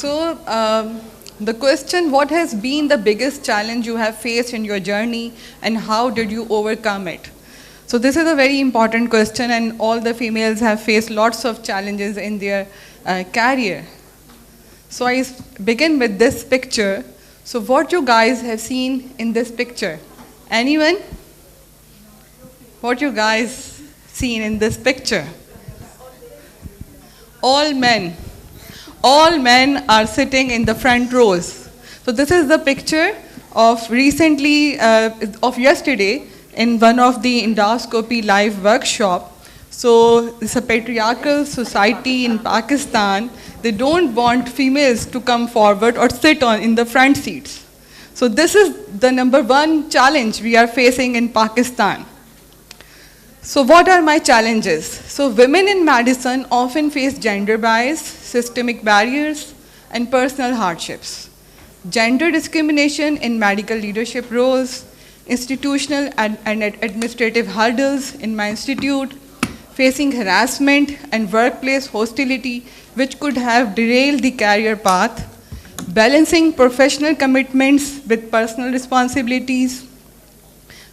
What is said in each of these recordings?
The question, what has been the biggest challenge you have faced in your journey and how did you overcome it? So this is a very important question, and all the females have faced lots of challenges in their career. So begin with this picture. So what you guys have seen in this picture? Anyone? What you guys seen in this picture? All men. All men are sitting in the front rows. So this is the picture of yesterday in one of the endoscopy live workshop. So it's a patriarchal society in Pakistan. They don't want females to come forward or sit in the front seats. So this is the number one challenge we are facing in Pakistan. So what are my challenges? So women in medicine often face gender bias, systemic barriers, and personal hardships. Gender discrimination in medical leadership roles, institutional and administrative hurdles in my institute, facing harassment and workplace hostility which could have derailed the career path, balancing professional commitments with personal responsibilities,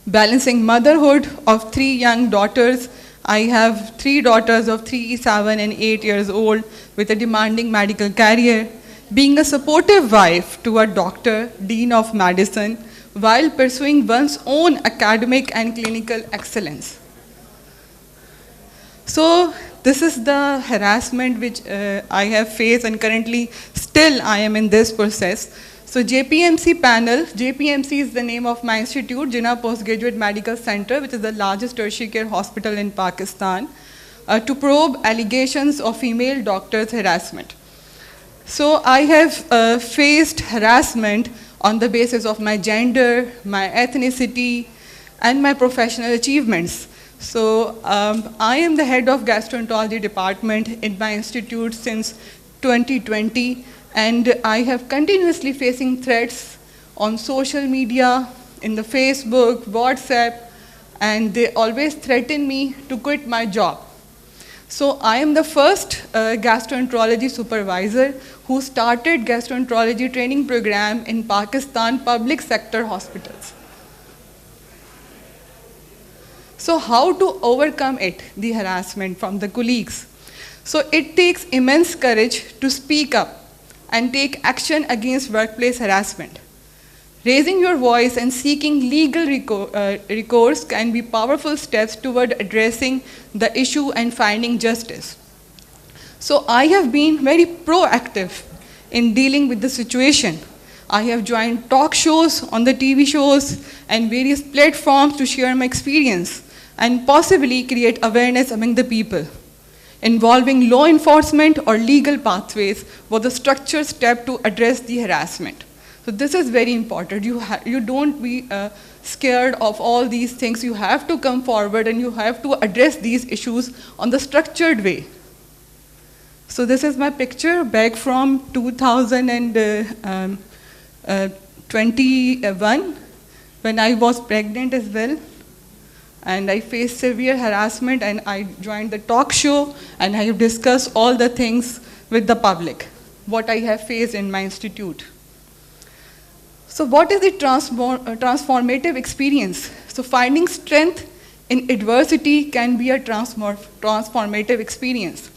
balancing motherhood of 3 young daughters. I have 3 daughters of 3, 7, and 8 years old with a demanding medical career, being a supportive wife to a doctor, dean of medicine, while pursuing one's own academic and clinical excellence. So this is the harassment which I have faced, and currently still I am in this process. So JPMC panel, JPMC is the name of my institute, Jinnah Postgraduate Medical Center, which is the largest tertiary care hospital in Pakistan, to probe allegations of female doctors' harassment. So I have faced harassment on the basis of my gender, my ethnicity, and my professional achievements. So I am the head of gastroenterology department in my institute since 2020. And I have continuously facing threats on social media, in the Facebook, WhatsApp, and they always threaten me to quit my job. So I am the first gastroenterology supervisor who started gastroenterology training program in Pakistan public sector hospitals. So how to overcome it, the harassment from the colleagues? So it takes immense courage to speak up and take action against workplace harassment. Raising your voice and seeking legal recourse can be powerful steps toward addressing the issue and finding justice. So I have been very proactive in dealing with the situation. I have joined talk shows on the TV shows and various platforms to share my experience and possibly create awareness among the people. Involving law enforcement or legal pathways was a structured step to address the harassment. So this is very important. You don't be scared of all these things. You have to come forward and you have to address these issues on the structured way. So this is my picture back from 2021 when I was pregnant as well. And I faced severe harassment, and I joined the talk show, and I have discussed all the things with the public, what I have faced in my institute. So what is the transformative experience? So finding strength in adversity can be a transformative experience.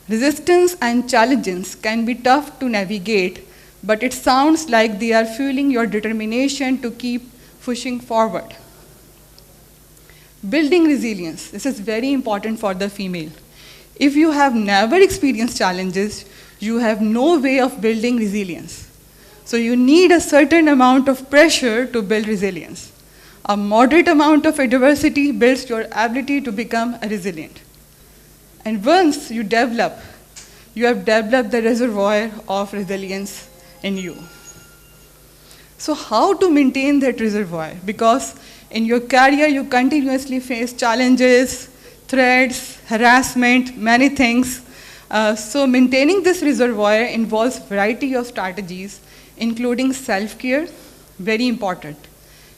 Resistance and challenges can be tough to navigate, but it sounds like they are fueling your determination to keep pushing forward. Building resilience. This is very important for the female. If you have never experienced challenges, you have no way of building resilience. So you need a certain amount of pressure to build resilience. A moderate amount of adversity builds your ability to become resilient. And once you have developed the reservoir of resilience in you. So how to maintain that reservoir? Because in your career, you continuously face challenges, threats, harassment, many things. So maintaining this reservoir involves a variety of strategies, including self-care, very important,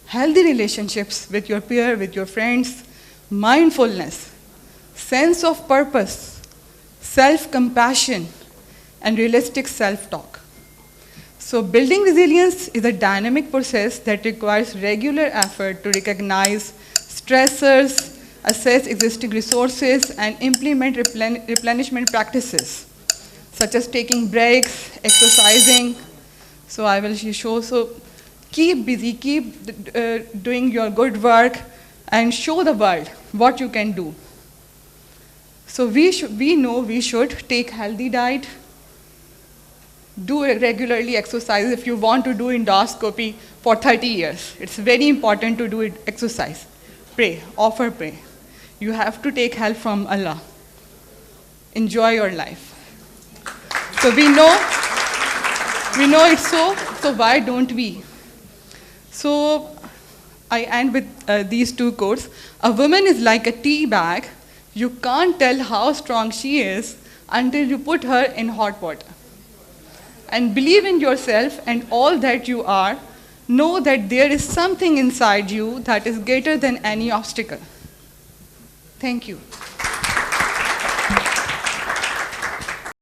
healthy relationships with your peer, with your friends, mindfulness, sense of purpose, self-compassion, and realistic self-talk. So building resilience is a dynamic process that requires regular effort to recognize stressors, assess existing resources, and implement replenishment practices, such as taking breaks, exercising. So I will show, so keep busy, keep doing your good work, and show the world what you can do. So we know we should take healthy diet, do regularly exercise if you want to do endoscopy for 30 years. It's very important to do it, exercise. Pray, offer pray. You have to take help from Allah. Enjoy your life. So we know it's so why don't we? So I end with these two quotes. A woman is like a tea bag. You can't tell how strong she is until you put her in hot water. And believe in yourself and all that you are. Know that there is something inside you that is greater than any obstacle. Thank you.